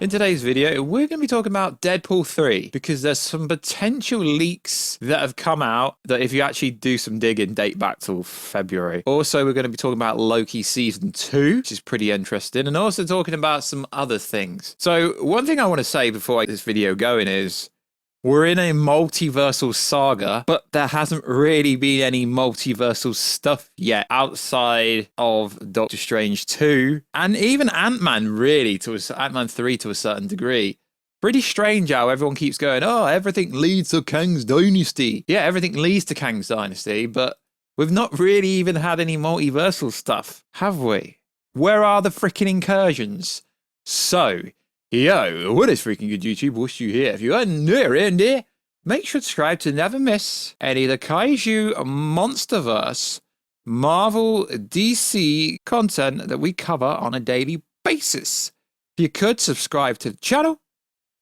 In today's video, we're going to be talking about Deadpool 3 because there's some potential leaks that have come out that if you actually do some digging date back till February. Also, we're going to be talking about Loki Season 2, which is pretty interesting, and also talking about some other things. So one thing I want to say before I get this video going is we're in a multiversal saga, but there hasn't really been any multiversal stuff yet outside of Doctor Strange 2 and even Ant-Man, really, Ant-Man 3 to a certain degree. Pretty strange how everyone keeps going, oh, everything leads to Kang's dynasty. Yeah, everything leads to Kang's dynasty, but we've not really even had any multiversal stuff, have we? Where are the freaking incursions? So, yo, what is freaking good YouTube? Wish you here. If you are new around here, make sure to subscribe to never miss any of the Kaiju, Monsterverse, Marvel, DC content that we cover on a daily basis. If you could subscribe to the channel,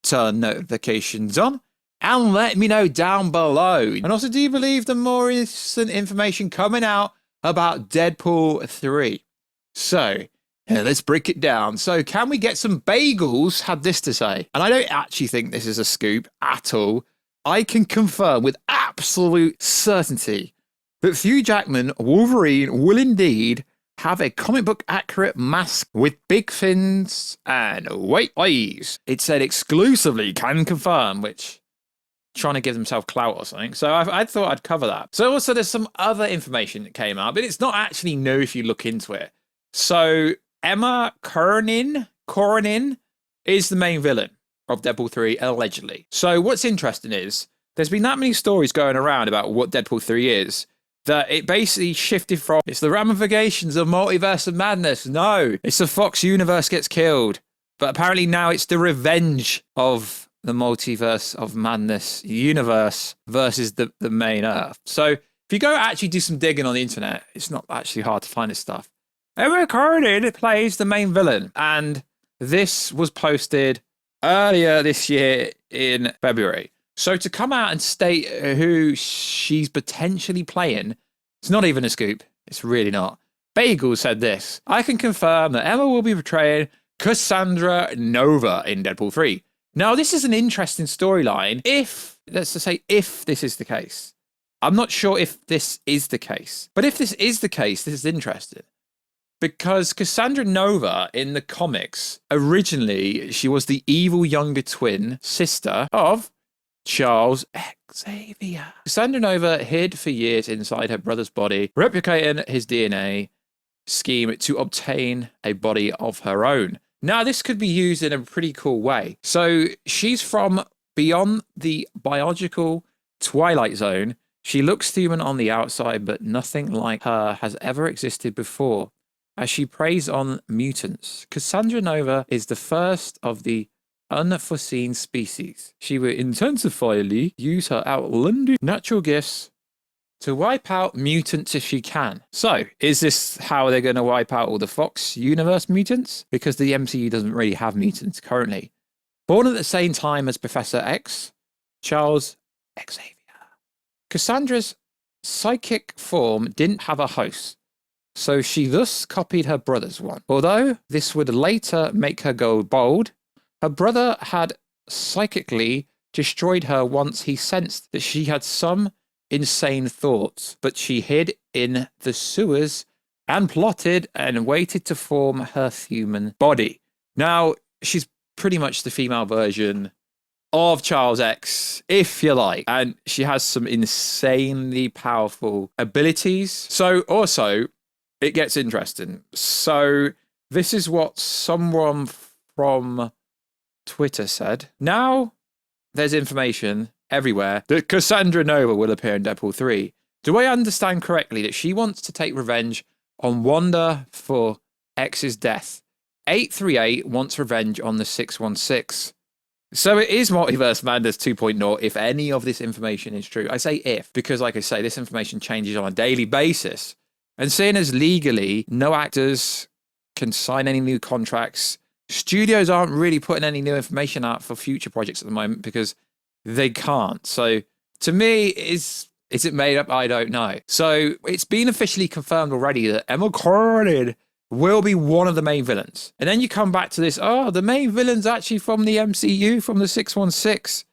turn notifications on, and let me know down below. And also, do you believe the more recent information coming out about Deadpool 3? So, let's break it down. So, can we get some bagels? Had this to say. And I don't actually think this is a scoop at all. I can confirm with absolute certainty that Hugh Jackman, Wolverine, will indeed have a comic book accurate mask with big fins and white eyes. It said exclusively can confirm, which trying to give themselves clout or something. So I thought I'd cover that. So also there's some other information that came out, but it's not actually new if you look into it. So Emma Corrin is the main villain of Deadpool 3, allegedly. So what's interesting is there's been that many stories going around about what Deadpool 3 is that it basically shifted from it's the ramifications of multiverse of madness. No, it's the Fox universe gets killed. But apparently now it's the revenge of the multiverse of madness universe versus the main Earth. So if you go actually do some digging on the internet, it's not actually hard to find this stuff. Emma Corrin plays the main villain, and this was posted earlier this year in February. So to come out and state who she's potentially playing, it's not even a scoop. It's really not. Bagel said this: I can confirm that Emma will be portraying Cassandra Nova in Deadpool 3. Now, this is an interesting storyline let's just say, if this is the case. I'm not sure if this is the case, but if this is the case, this is interesting. Because Cassandra Nova in the comics, originally, she was the evil younger twin sister of Charles Xavier. Cassandra Nova hid for years inside her brother's body, replicating his DNA scheme to obtain a body of her own. Now, this could be used in a pretty cool way. So she's from beyond the biological Twilight Zone. She looks human on the outside, but nothing like her has ever existed before. As she preys on mutants, Cassandra Nova is the first of the unforeseen species. She will intensively use her outlandish natural gifts to wipe out mutants if she can. So, is this how they're going to wipe out all the Fox universe mutants? Because the MCU doesn't really have mutants currently. Born at the same time as Professor X, Charles Xavier. Cassandra's psychic form didn't have a host, so she thus copied her brother's one. Although this would later make her go bald, her brother had psychically destroyed her once he sensed that she had some insane thoughts, but she hid in the sewers and plotted and waited to form her human body. Now, she's pretty much the female version of Charles X, if you like, and she has some insanely powerful abilities. So also, it gets interesting. So this is what someone from Twitter said. Now there's information everywhere that Cassandra Nova will appear in Deadpool 3. Do I understand correctly that she wants to take revenge on Wanda for X's death? 838 wants revenge on the 616. So it is Multiverse Madness 2.0 if any of this information is true. I say if, because like I say, this information changes on a daily basis. And seeing as legally, no actors can sign any new contracts, studios aren't really putting any new information out for future projects at the moment because they can't. So to me, is it made up? I don't know. So it's been officially confirmed already that Emma Corrin will be one of the main villains. And then you come back to this, the main villain's actually from the MCU, from the 616.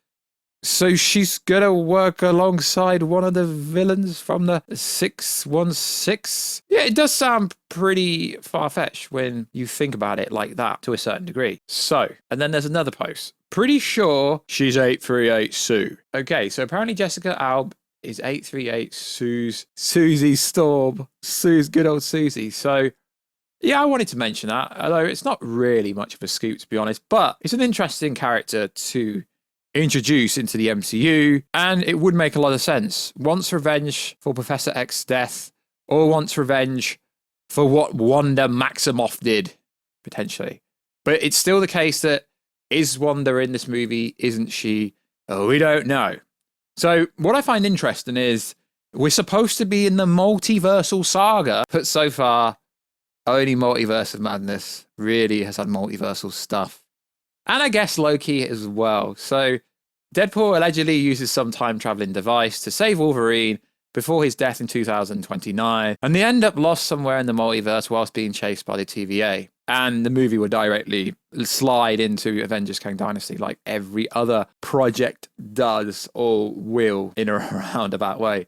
So she's going to work alongside one of the villains from the 616. Yeah, it does sound pretty far-fetched when you think about it like that to a certain degree. So, and then there's another post. Pretty sure she's 838 Sue. Okay, so apparently Jessica Alba is 838 Susie Storm. Sue's good old Susie. So, yeah, I wanted to mention that, although it's not really much of a scoop, to be honest, but it's an interesting character to introduce into the MCU, and it would make a lot of sense. Wants revenge for Professor X's death, or wants revenge for what Wanda Maximoff did, potentially. But it's still the case that, is Wanda in this movie? Isn't she? Oh, we don't know. So what I find interesting is we're supposed to be in the multiversal saga, but so far, only Multiverse of Madness really has had multiversal stuff. And I guess Loki as well. So Deadpool allegedly uses some time-traveling device to save Wolverine before his death in 2029. And they end up lost somewhere in the multiverse whilst being chased by the TVA. And the movie will directly slide into Avengers Kang Dynasty like every other project does or will in a roundabout way.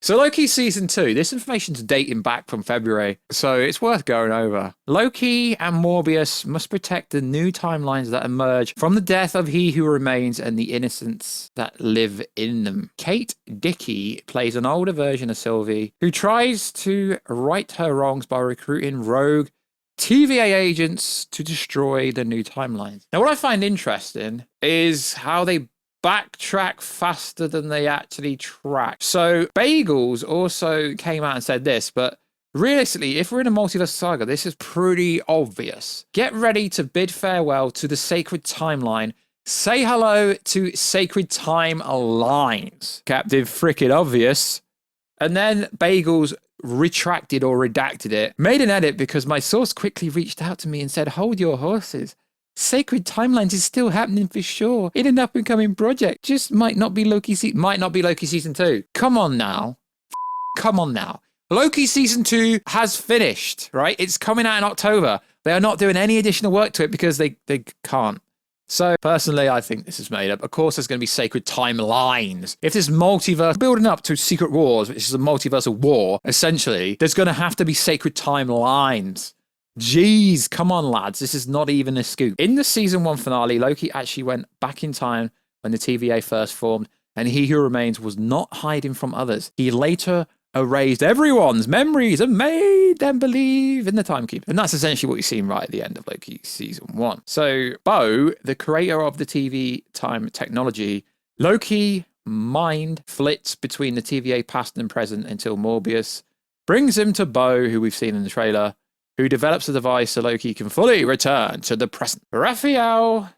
So Loki Season 2, this information's dating back from February, so it's worth going over. Loki and Morbius must protect the new timelines that emerge from the death of He Who Remains and the innocents that live in them. Kate Dickie plays an older version of Sylvie, who tries to right her wrongs by recruiting rogue TVA agents to destroy the new timelines. Now, what I find interesting is how they backtrack faster than they actually track. So Bagels also came out and said this, but realistically, if we're in a multiverse saga, this is pretty obvious. Get ready to bid farewell to the sacred timeline. Say hello to sacred timelines. Captain Frickin' Obvious. And then Bagels retracted or redacted it. Made an edit because my source quickly reached out to me and said, hold your horses. Sacred Timelines is still happening for sure in an up-and-coming project. Just might not be Loki Season 2. Come on now. Come on now. Loki Season 2 has finished, right? It's coming out in October. They are not doing any additional work to it because they can't. So, personally, I think this is made up. Of course, there's going to be sacred timelines. If this multiverse building up to Secret Wars, which is a multiversal war, essentially, there's going to have to be sacred timelines. Jeez, come on, lads. This is not even a scoop. In the season 1 finale, Loki actually went back in time when the TVA first formed, and He Who Remains was not hiding from others. He later erased everyone's memories and made them believe in the timekeeper. And that's essentially what you've seen right at the end of Loki season 1. So, Bo, the creator of the TV time technology, Loki mind flits between the TVA past and present until Morbius brings him to Bo, who we've seen in the trailer, who develops a device so Loki can fully return to the present. Raphael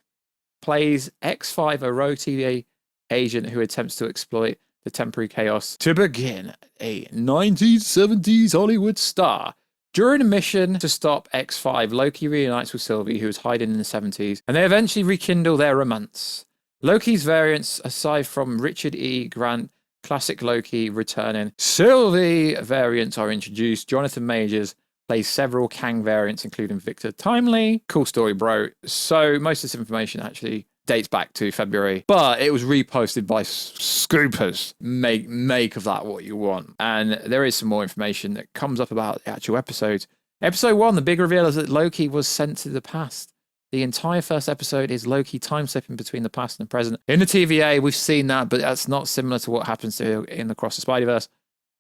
plays X5, a rogue TVA agent who attempts to exploit the temporary chaos to begin a 1970s Hollywood star. During a mission to stop X5, Loki reunites with Sylvie, who was hiding in the 70s, and they eventually rekindle their romance. Loki's variants, aside from Richard E. Grant, classic Loki returning, Sylvie variants are introduced. Jonathan Majors plays several Kang variants, including Victor Timely. Cool story, bro. So most of this information actually dates back to February, but it was reposted by scoopers. Make of that what you want. And there is some more information that comes up about the actual episodes. Episode 1, the big reveal is that Loki was sent to the past. The entire first episode is Loki time slipping between the past and the present. In the TVA, we've seen that, but that's not similar to what happens to in Across the Spider-Verse,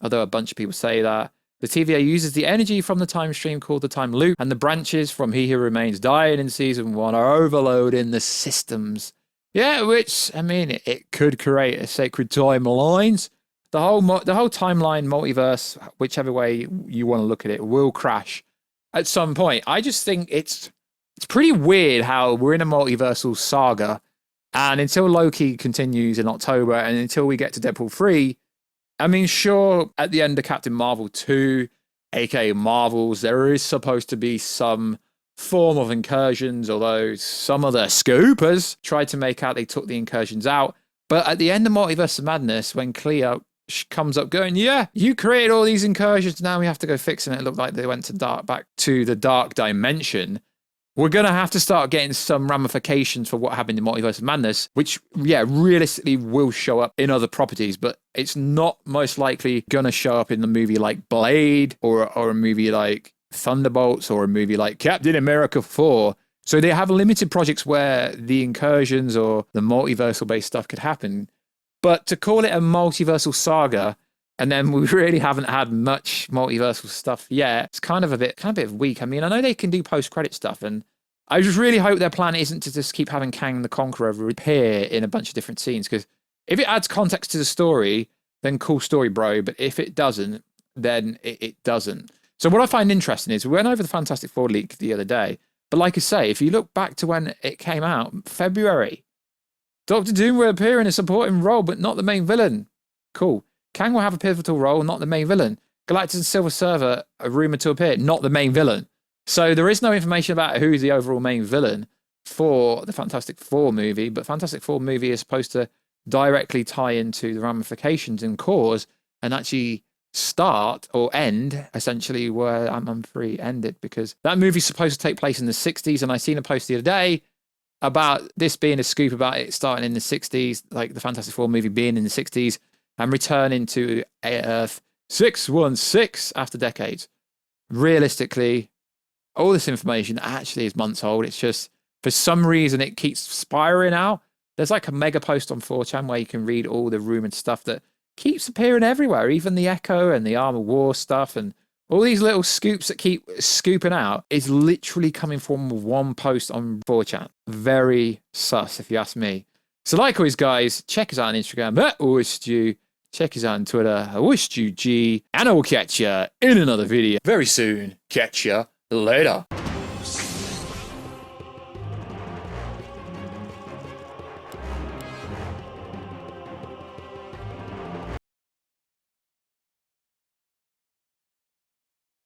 although a bunch of people say that. The TVA uses the energy from the time stream called the time loop, and the branches from He Who Remains dying in season 1 are overloading the systems. Yeah, which, I mean, it could create a sacred timelines. The whole timeline multiverse, whichever way you want to look at it, will crash at some point. I just think it's pretty weird how we're in a multiversal saga, and until Loki continues in October, and until we get to Deadpool 3, I mean, sure, at the end of Captain Marvel 2, aka Marvels, there is supposed to be some form of incursions, although some of the scoopers tried to make out they took the incursions out. But at the end of Multiverse of Madness, when Clea comes up going, yeah, you created all these incursions. Now we have to go fix them. It looked like they went to back to the dark dimension. We're going to have to start getting some ramifications for what happened in Multiverse of Madness, which, yeah, realistically will show up in other properties, but it's not most likely going to show up in the movie like Blade or a movie like Thunderbolts or a movie like Captain America 4. So they have limited projects where the incursions or the multiversal-based stuff could happen. But to call it a multiversal saga, and then we really haven't had much multiversal stuff yet, it's kind of a bit weak. I mean, I know they can do post-credit stuff, and I just really hope their plan isn't to just keep having Kang the Conqueror appear in a bunch of different scenes, because if it adds context to the story, then cool story, bro. But if it doesn't, then it doesn't. So what I find interesting is we went over the Fantastic Four leak the other day, but like I say, if you look back to when it came out, February, Doctor Doom will appear in a supporting role, but not the main villain. Cool. Kang will have a pivotal role, not the main villain. Galactus and Silver Surfer are rumored to appear, not the main villain. So there is no information about who's the overall main villain for the Fantastic Four movie, but Fantastic Four movie is supposed to directly tie into the ramifications and cause and actually start or end essentially where Ant-Man 3 ended, because that movie's supposed to take place in the 60s, and I seen a post the other day about this being a scoop about it starting in the 60s, like the Fantastic Four movie being in the 60s and returning to Earth 616 after decades. Realistically, all this information actually is months old. It's just, for some reason, it keeps spiraling out. There's like a mega post on 4chan where you can read all the rumored stuff that keeps appearing everywhere, even the Echo and the Armor War stuff and all these little scoops that keep scooping out is literally coming from one post on 4chan. Very sus, if you ask me. So like always, guys, check us out on Instagram at Warstu. Check us out on Twitter, WarstuG. And I will catch ya in another video very soon. Catch ya later.